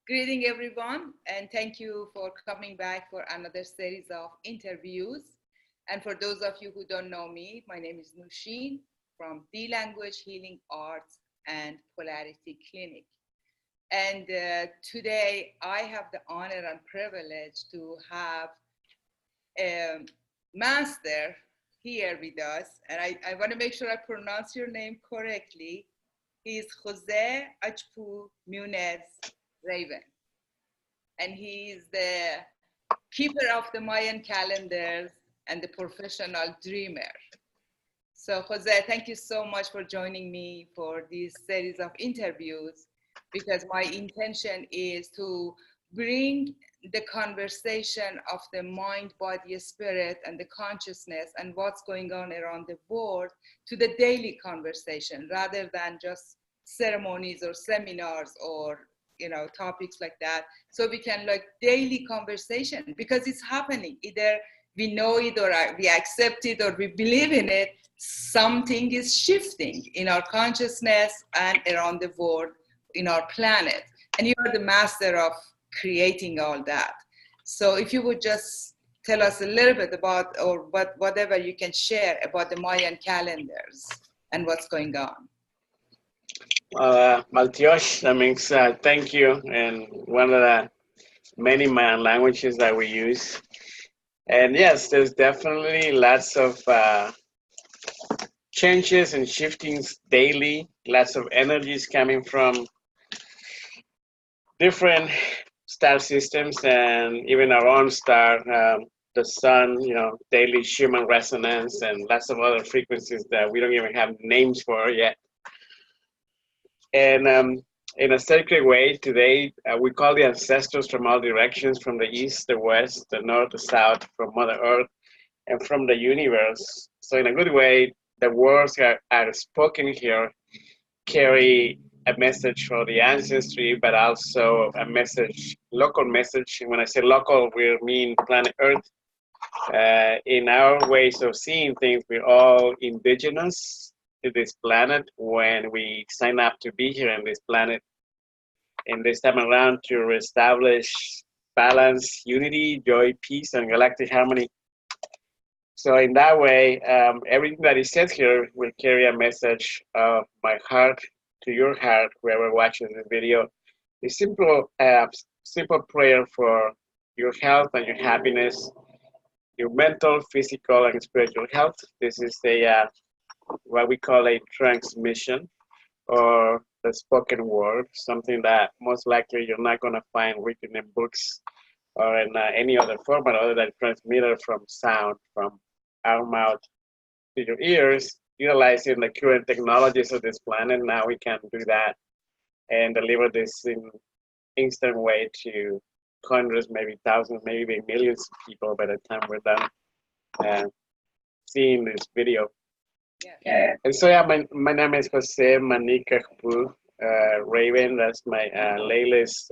Greeting everyone, and thank you for coming back for another series of interviews. And for those of you who don't know me, my name is Nushin from The Language Healing Arts and Polarity Clinic. And today I have the honor and privilege to have a master here with us. And I want to make sure I pronounce your name correctly. He's Jose Achpu Munez Raven, and he's the keeper of the Mayan calendars and the professional dreamer. So Jose, thank you so much for joining me for this series of interviews, because my intention is to bring the conversation of the mind, body, spirit, and the consciousness and what's going on around the world to the daily conversation, rather than just ceremonies or seminars or topics like that. So we can like daily conversation, because it's happening. Either we know it, or we accept it, or we believe in it. Something is shifting in our consciousness and around the world, in our planet. And you are the master of creating all that. So if you would just tell us a little bit about, or whatever you can share about the Mayan calendars and what's going on. Maltiosh, that means thank you, and one of the many Mayan languages that we use. And yes, there's definitely lots of changes and shiftings daily, lots of energies coming from different star systems and even our own star, the sun, daily Schumann resonance, and lots of other frequencies that we don't even have names for yet. And in a sacred way, today we call the ancestors from all directions, from the east, the west, the north, the south, from Mother Earth, and from the universe. So in a good way, the words are spoken here carry a message for the ancestry, but also a message, local message. And when I say local, we mean planet Earth. In our ways of seeing things, we're all indigenous to this planet when we sign up to be here on this planet. And this time around to reestablish balance, unity, joy, peace, and galactic harmony. So in that way, everything that is said here will carry a message of my heart to your heart, whoever watches this video. A simple prayer for your health and your happiness, your mental, physical, and spiritual health. This is what we call a transmission, or the spoken word, something that most likely you're not going to find written in books or in any other format other than transmitter from sound, from our mouth to your ears. Utilizing the current technologies of this planet, now we can do that and deliver this in instant way to hundreds, maybe thousands, maybe millions of people by the time we're done seeing this video. Yeah. And so yeah, my name is Jose Manikakpu Raven. That's my latest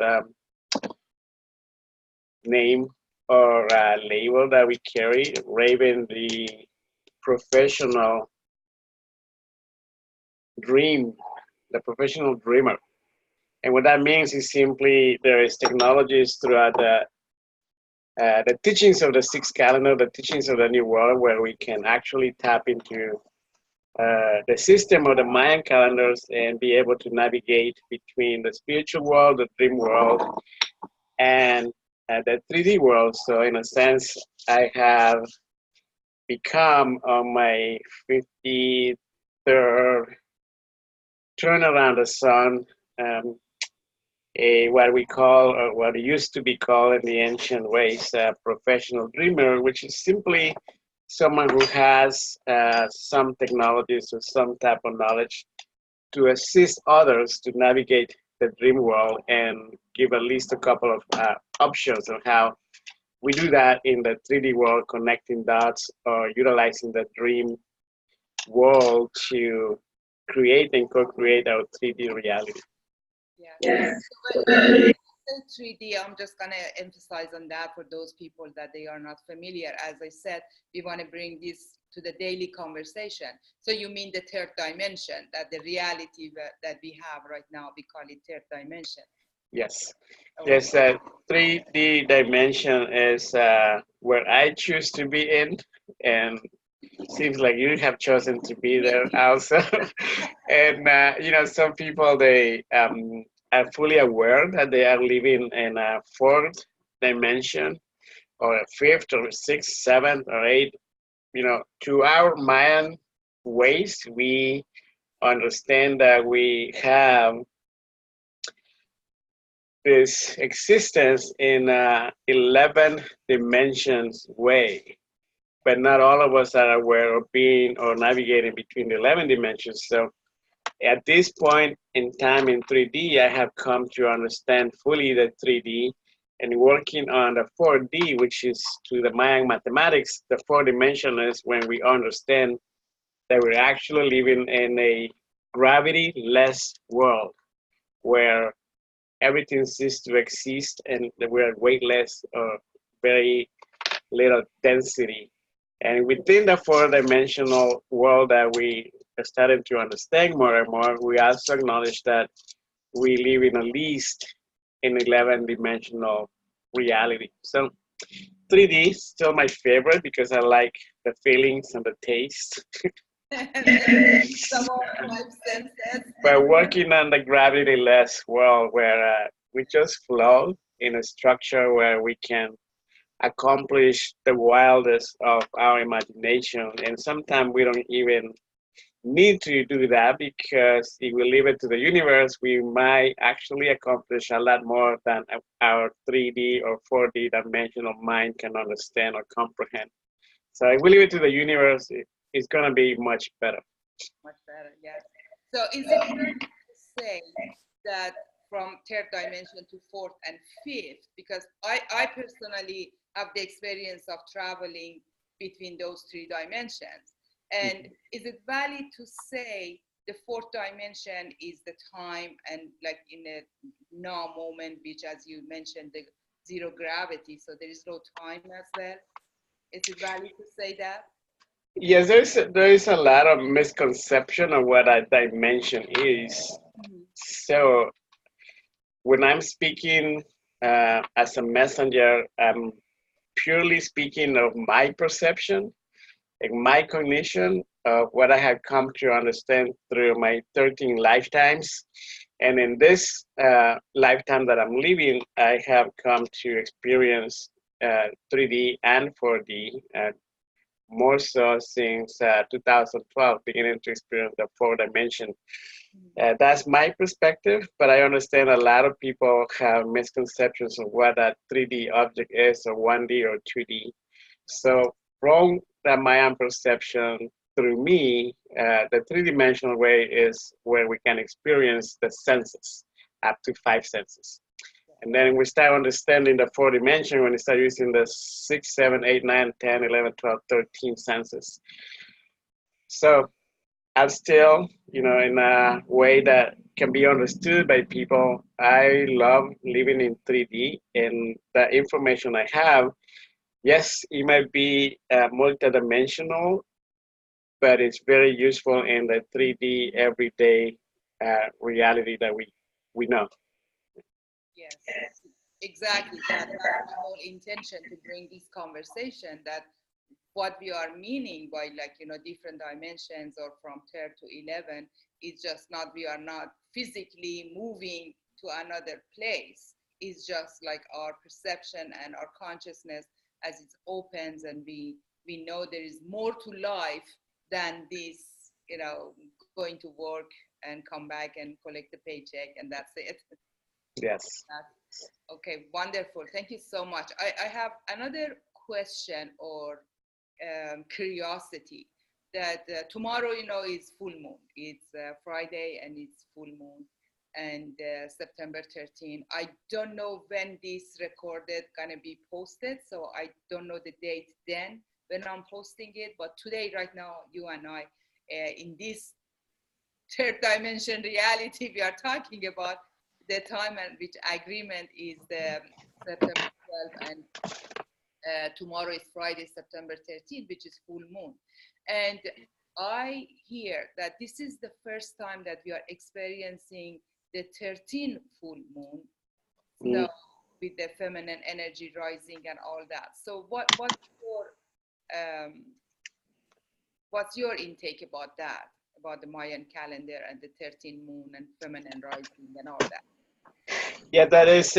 name or label that we carry. Raven, the professional the professional dreamer. And what that means is simply there is technologies throughout the teachings of the sixth calendar, the teachings of the new world, where we can actually tap into the system of the Mayan calendars and be able to navigate between the spiritual world, the dream world, and the 3D world. So in a sense, I have become on my 53rd turn around the sun, what we call, or what it used to be called in the ancient ways, a professional dreamer, which is simply someone who has some technologies or some type of knowledge to assist others to navigate the dream world, and give at least a couple of options on how we do that in the 3D world, connecting dots or utilizing the dream world to create and co-create our 3D reality. Yeah. So when you say 3D, I'm just going to emphasize on that for those people that they are not familiar. As I said, we want to bring this to the daily conversation. So you mean the third dimension, that the reality that we have right now, we call it third dimension. Yes. Okay. Yes, 3D dimension is where I choose to be in, and seems like you have chosen to be there also. And some people they are fully aware that they are living in a fourth dimension, or a fifth, or a sixth, seventh, or eighth. To our Mayan ways, we understand that we have this existence in a 11 dimensions way, but not all of us are aware of being or navigating between the 11 dimensions. So at this point in time in 3D, I have come to understand fully the 3D, and working on the 4D, which is to the Mayan mathematics. The four dimension is when we understand that we're actually living in a gravity-less world where everything ceases to exist and that we're weightless or very little density. And within the four-dimensional world that we are starting to understand more and more, we also acknowledge that we live in at least an 11-dimensional reality. So 3D is still my favorite because I like the feelings and the taste. Some of five senses. But working on the gravity-less world where we just flow in a structure where we can accomplish the wildest of our imagination. And sometimes we don't even need to do that, because if we leave it to the universe, we might actually accomplish a lot more than our 3D or 4D dimensional mind can understand or comprehend. So if we leave it to the universe, it's going to be much better. Much better, yes. So is it fair to say that from third dimension to fourth and fifth, because I personally have the experience of traveling between those three dimensions. And is it valid to say the fourth dimension is the time and like in a now moment, which as you mentioned, the zero gravity, so there is no time as well? Is it valid to say that? Yes, there is a lot of misconception of what a dimension is. Mhm. So when I'm speaking as a messenger, I'm purely speaking of my perception and my cognition of what I have come to understand through my 13 lifetimes. And in this lifetime that I'm living, I have come to experience 3D and 4D, more so since 2012, beginning to experience the four dimension. That's my perspective, but I understand a lot of people have misconceptions of what a 3D object is, or 1D or 2D. So from the Mayan perception, through me, the three-dimensional way is where we can experience the senses, up to five senses. And then we start understanding the four dimension when we start using the 6, 7, 8, 9, 10, 11, 12, 13 senses. So I'm still, in a way that can be understood by people. I love living in 3D, and the information I have, yes, it might be multidimensional, but it's very useful in the 3D everyday reality that we know. Yes, exactly. That's my whole intention to bring this conversation, that what we are meaning by like, different dimensions or from third to 11 is just not, we are not physically moving to another place. It's just like our perception and our consciousness as it opens, and we know there is more to life than this, going to work and come back and collect the paycheck and that's it. Yes. Okay, wonderful. Thank you so much. I have another question or curiosity that tomorrow, is full moon. It's Friday and it's full moon, and September 13. I don't know when this recorded gonna be posted, so I don't know the date then when I'm posting it. But today, right now, you and I, in this third dimension reality we are talking about, the time and which agreement is the September 12th, and tomorrow is Friday, September 13th, which is full moon. And I hear that this is the first time that we are experiencing the 13th full moon. So with the feminine energy rising and all that. So um, what's your intake about that, about the Mayan calendar and the 13 moon and feminine rising and all that? Yeah, that is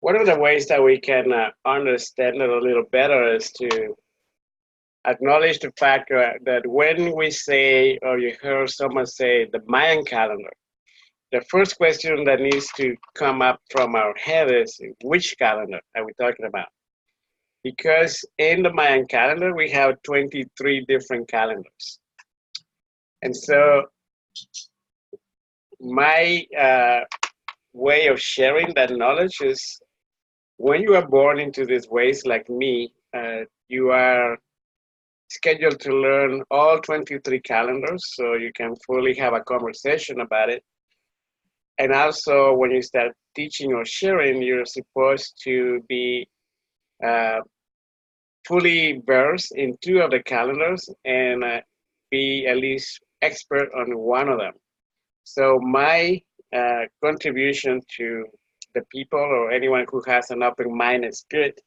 one of the ways that we can understand it a little better is to acknowledge the fact that when we say, or you hear someone say the Mayan calendar, the first question that needs to come up from our head is, which calendar are we talking about? Because in the Mayan calendar, we have 23 different calendars. And so my way of sharing that knowledge is when you are born into this ways like me, you are scheduled to learn all 23 calendars so you can fully have a conversation about it. And also, when you start teaching or sharing, you're supposed to be uh, fully versed in two of the calendars and be at least expert on one of them. So my contribution to the people or anyone who has an open mind and spirit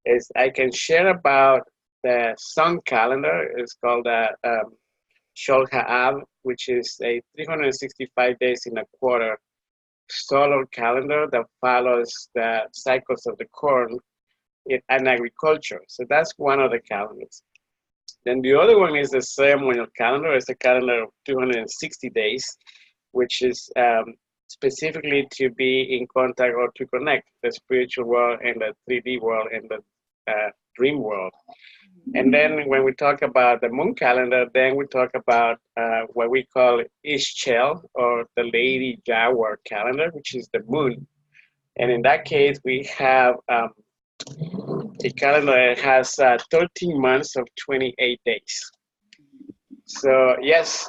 is I can share about the sun calendar. It's called Shol Ha'av, which is a 365 days in a quarter solar calendar that follows the cycles of the corn and agriculture. So that's one of the calendars. Then the other one is the ceremonial calendar. It's a calendar of 260 days, which is specifically to be in contact or to connect the spiritual world and the 3D world and the dream world. And then when we talk about the moon calendar, then we talk about what we call Ishchel or the Lady Jaguar calendar, which is the moon. And in that case, we have a calendar that has 13 months of 28 days. So yes,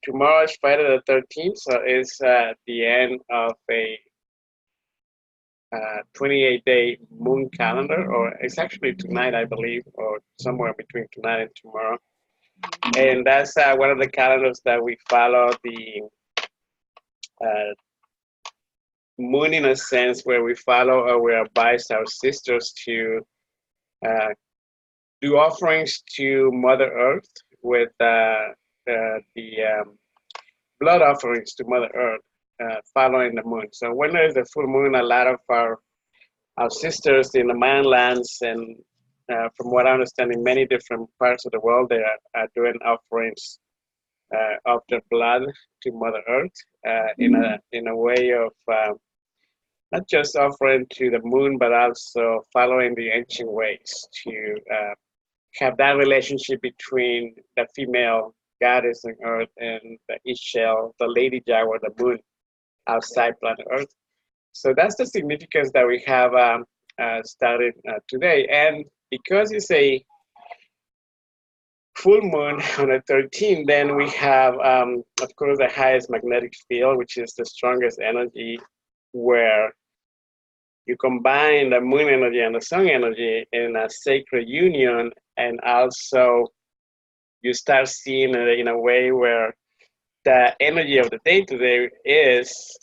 tomorrow is Friday the 13th, so it's the end of a 28-day moon calendar, or it's actually tonight, I believe, or somewhere between tonight and tomorrow. And that's one of the calendars that we follow the uh, moon in a sense, where we follow or we advise our sisters to uh, do offerings to Mother Earth with the blood offerings to Mother Earth following the moon. So when there is a full moon, a lot of our sisters in the Mayan lands and from what I understand in many different parts of the world, they are doing offerings of their blood to Mother Earth in a way of not just offering to the moon, but also following the ancient ways to have that relationship between the female goddess on Earth and the Ishel, the Lady Jaguar, the moon outside planet Earth. So that's the significance that we have started today. And because it's a full moon on the 13th, then we have, of course, the highest magnetic field, which is the strongest energy, where you combine the moon energy and the sun energy in a sacred union, and also you start seeing it in a way where the energy of the day today is,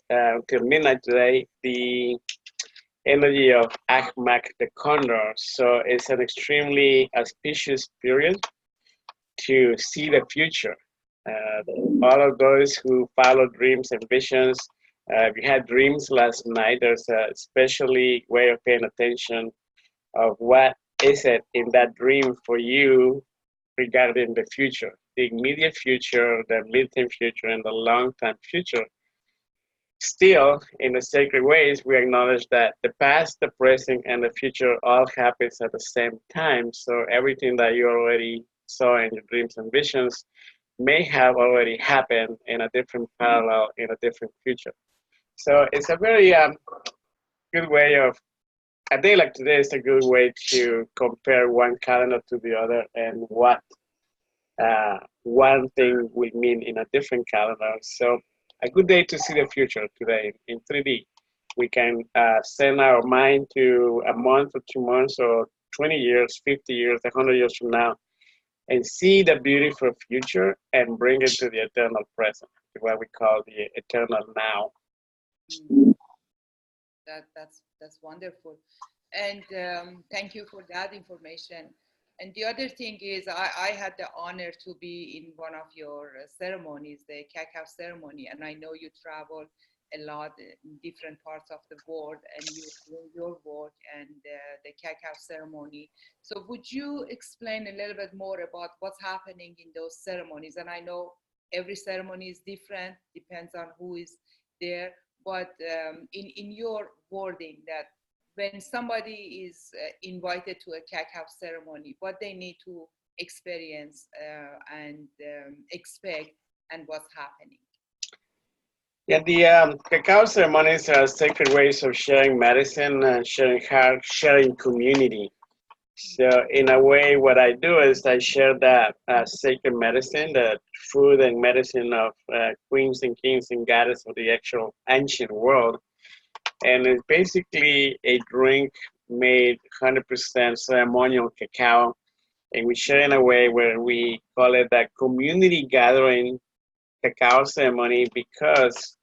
till midnight today, the energy of Achmak the Condor. So it's an extremely auspicious period to see the future. All of those who follow dreams and visions, if you had dreams last night, there's a especially way of paying attention of what is it in that dream for you regarding the future, the immediate future, the mid-term future, and the long-term future. Still, in the sacred ways, we acknowledge that the past, the present, and the future all happens at the same time. So everything that you already saw in your dreams and visions may have already happened in a different parallel, in a different future. So it's a very good way of, a day like today is a good way to compare one calendar to the other and what one thing will mean in a different calendar. So a good day to see the future today in 3D. We can send our mind to a month or 2 months or 20 years, 50 years, 100 years from now, and see the beautiful future and bring it to the eternal present, what we call the eternal now. Mm. That's wonderful. And thank you for that information. And the other thing is, I had the honor to be in one of your ceremonies, the cacao ceremony, and I know you travel a lot in different parts of the world, and you do your work and the cacao ceremony. So, would you explain a little bit more about what's happening in those ceremonies? And I know every ceremony is different, depends on who is there, but in your wording, that when somebody is invited to a cacao ceremony, what they need to experience and expect, and what's happening. Yeah, the cacao ceremonies are sacred ways of sharing medicine, sharing heart, sharing community. So in a way, what I do is I share that sacred medicine, that food and medicine of queens and kings and goddess of the actual ancient world. And it's basically a drink made 100% ceremonial cacao. And we share in a way where we call it that community gathering cacao ceremony, because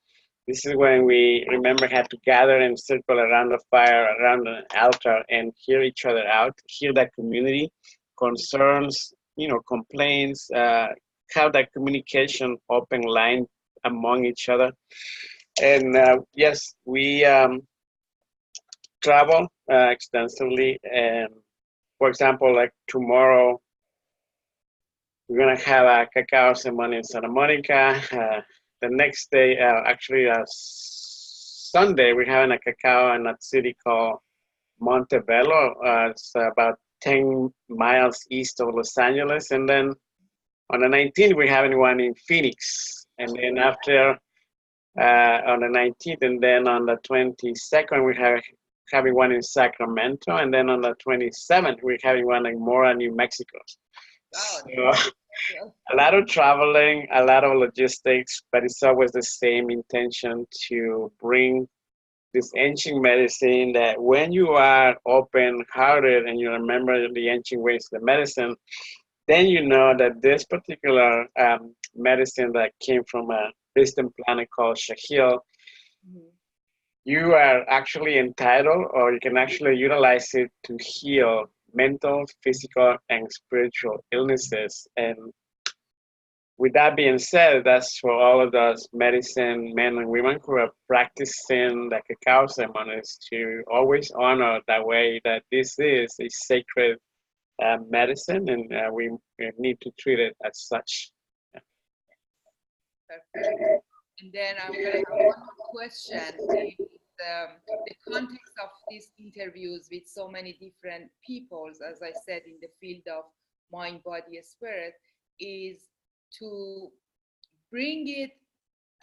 this is when we remember how to gather and circle around the fire, around the altar, and hear each other out, hear that community concerns, complaints, have that communication open line among each other. And yes, we travel extensively. And for example, like tomorrow, we're gonna have a cacao ceremony in Santa Monica. The next day, actually, Sunday, we're having a cacao in a city called Montebello. It's about 10 miles east of Los Angeles. And then on the 19th, we're having one in Phoenix. And then after on the 19th, and then on the 22nd, we're having one in Sacramento. And then on the 27th, we're having one in Mora, New Mexico. Wow. So, a lot of traveling, a lot of logistics, but it's always the same intention to bring this ancient medicine, that when you are open-hearted and you remember the ancient ways of the medicine, then you know that this particular medicine that came from a distant planet called Shahil, Mm-hmm. you are actually entitled, or you can actually utilize it to heal mental, physical, and spiritual illnesses. And with that being said, that's for all of those medicine men and women who are practicing the cacao ceremonies, to always honor that way, that this is a sacred medicine, and we need to treat it as such. Perfect. And then I'm going to have one more question. The context of these interviews with so many different peoples, as I said, in the field of mind, body, spirit, is to bring it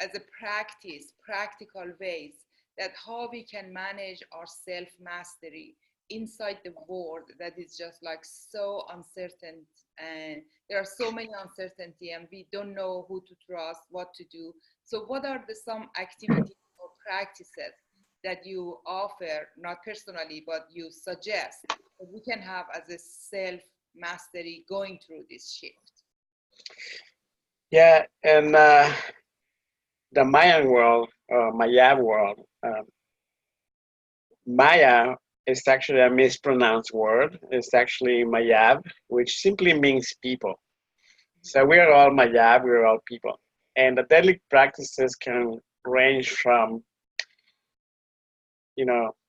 as a practice, practical ways, that how we can manage our self-mastery inside the world that is just like so uncertain, and there are so many uncertainty, and we don't know who to trust, what to do. So what are some activities or practices that you offer, not personally, but you suggest that we can have as a self-mastery going through this shift? Yeah, and the Mayan world, Maya world, Maya is actually a mispronounced word. It's actually Mayab, which simply means people. So we are all Mayab, we are all people. And the daily practices can range from, you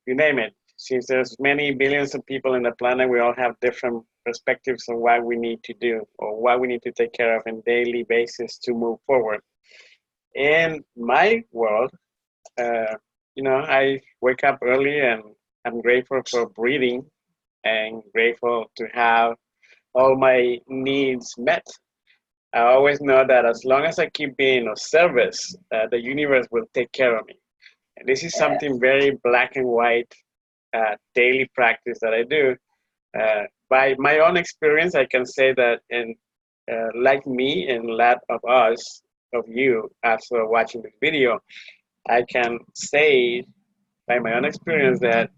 name it. Since there's many billions of people in the planet, we all have different perspectives on what we need to do, or what we need to take care of on a daily basis to move forward. In my world, I wake up early, and I'm grateful for breathing and grateful to have all my needs met. I always know that as long as I keep being of service, the universe will take care of me. And this is something very black and white daily practice that I do. By my own experience, I can say that, like me and a lot of us, of you, after watching this video, I can say by my own experience that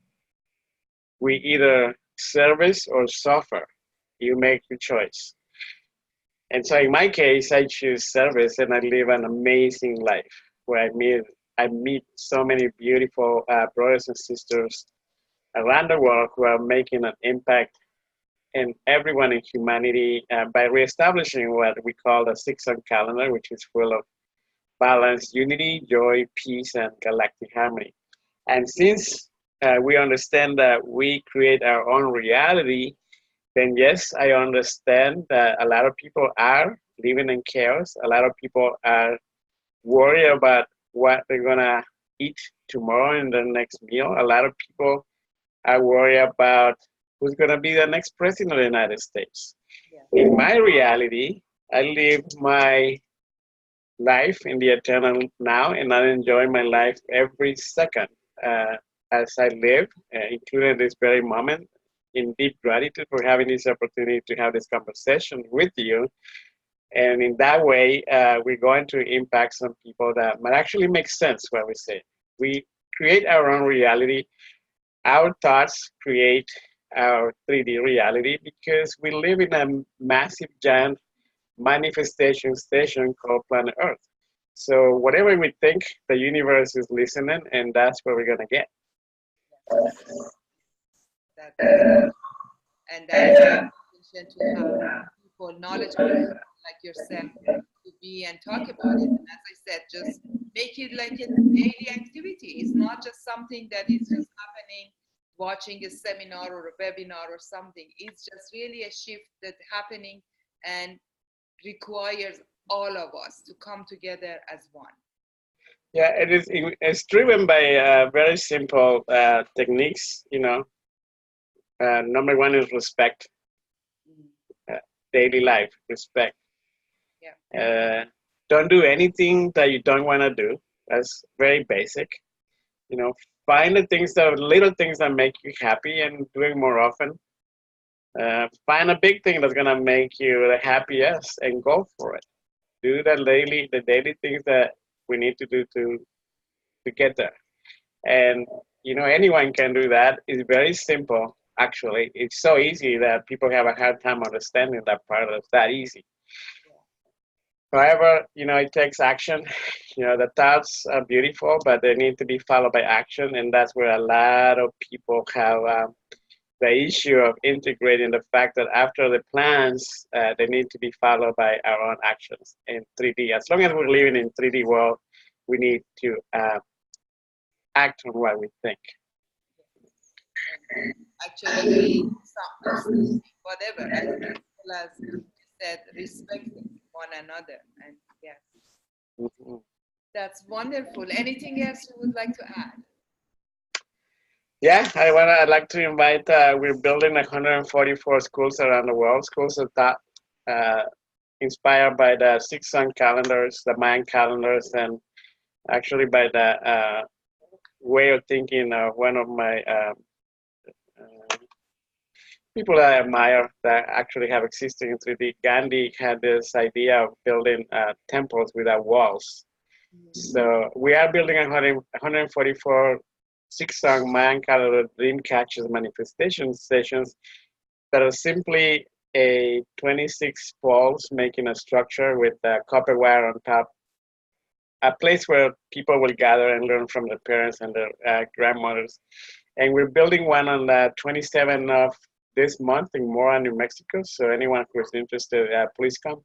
we either service or suffer. You make your choice. And so in my case, I choose service, and I live an amazing life where I meet I meet so many beautiful brothers and sisters around the world who are making an impact in everyone in humanity by reestablishing what we call the six-sun calendar, which is full of balance, unity, joy, peace, and galactic harmony. And since we understand that we create our own reality, then yes, I understand that a lot of people are living in chaos. A lot of people are worried about what they're gonna eat tomorrow in the next meal. A lot of people are worried about who's gonna be the next president of the United States. Yeah. In my reality, I live my life in the eternal now, and I enjoy my life every second as I live, including this very moment, in deep gratitude for having this opportunity to have this conversation with you. And in that way, we're going to impact some people that might actually make sense what we say. We create our own reality. Our thoughts create our 3D reality because we live in a massive, giant manifestation station called planet Earth. So whatever we think, the universe is listening, and that's what we're gonna get. That, and that's important to have people, knowledgeable people like yourself, to be and talk about it. And as I said, just make it like a daily activity. It's not just something that is just happening, watching a seminar or a webinar or something. It's just really a shift that's happening and requires all of us to come together as one. Yeah, it's driven by very simple techniques. Number one is respect, daily life, respect. Yeah. Don't do anything that you don't want to do. That's very basic. Find the little things that make you happy and doing more often. Find a big thing that's gonna make you the happiest and go for it. Do the daily things that we need to do to get there. And anyone can do that. It's very simple. Actually, it's so easy that people have a hard time understanding that part. It's that easy. However, it takes action. The thoughts are beautiful, but they need to be followed by action, and that's where a lot of people have the issue of integrating the fact that after the plans, they need to be followed by our own actions in 3D. As long as we're living in 3D world, we need to act on what we think. Actually, whatever, as well as you said, respecting one another. And yes, that's wonderful. Anything else you would like to add? Yeah, I'd like to invite. We're building 144 schools around the world. Schools are inspired by the six-sun calendars, the Mayan calendars, and actually by the way of thinking of one of my people that I admire that actually have existed in 3D. Gandhi had this idea of building temples without walls. So we are building 144 six-song Mayan Calendar dream catchers manifestation stations that are simply a 26 poles making a structure with copper wire on top, a place where people will gather and learn from their parents and their grandmothers. And we're building one on the 27th of this month in Mora, New Mexico. So anyone who's interested, please come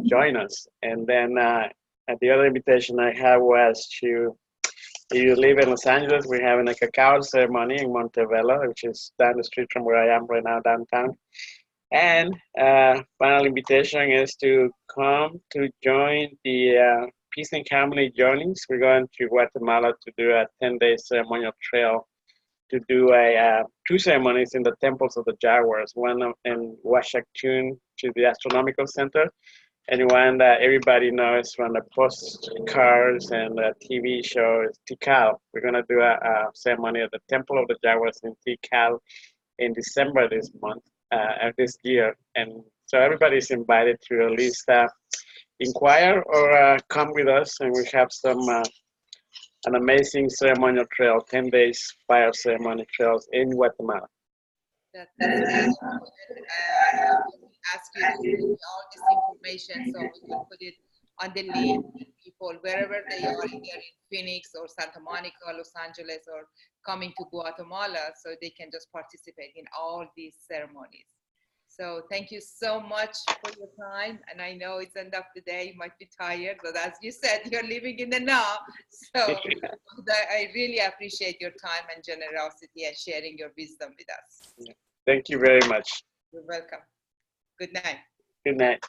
join us. And then the other invitation I had was to, if you live in Los Angeles, we're having a cacao ceremony in Montebello, which is down the street from where I am right now, downtown. And final invitation is to come to join the Peace and Harmony Journeys. We're going to Guatemala to do a 10-day ceremonial trail to do two ceremonies in the temples of the Jaguars, one in Washington, which is the astronomical center, and one that everybody knows from the postcards and the TV show is Tikal. We're going to do a ceremony at the Temple of the Jaguars in Tikal in December this year. And so everybody's invited to at least inquire or come with us, and we have an amazing ceremonial trail, 10 days fire ceremony trails in Guatemala. That's beautiful. And I will ask you to give me all this information so we can put it on the link. If people, wherever they are, either in Phoenix or Santa Monica, Los Angeles, or coming to Guatemala, so they can just participate in all these ceremonies. So thank you so much for your time. And I know it's end of the day, you might be tired, but as you said, you're living in the now. So I really appreciate your time and generosity and sharing your wisdom with us. Thank you very much. You're welcome. Good night. Good night.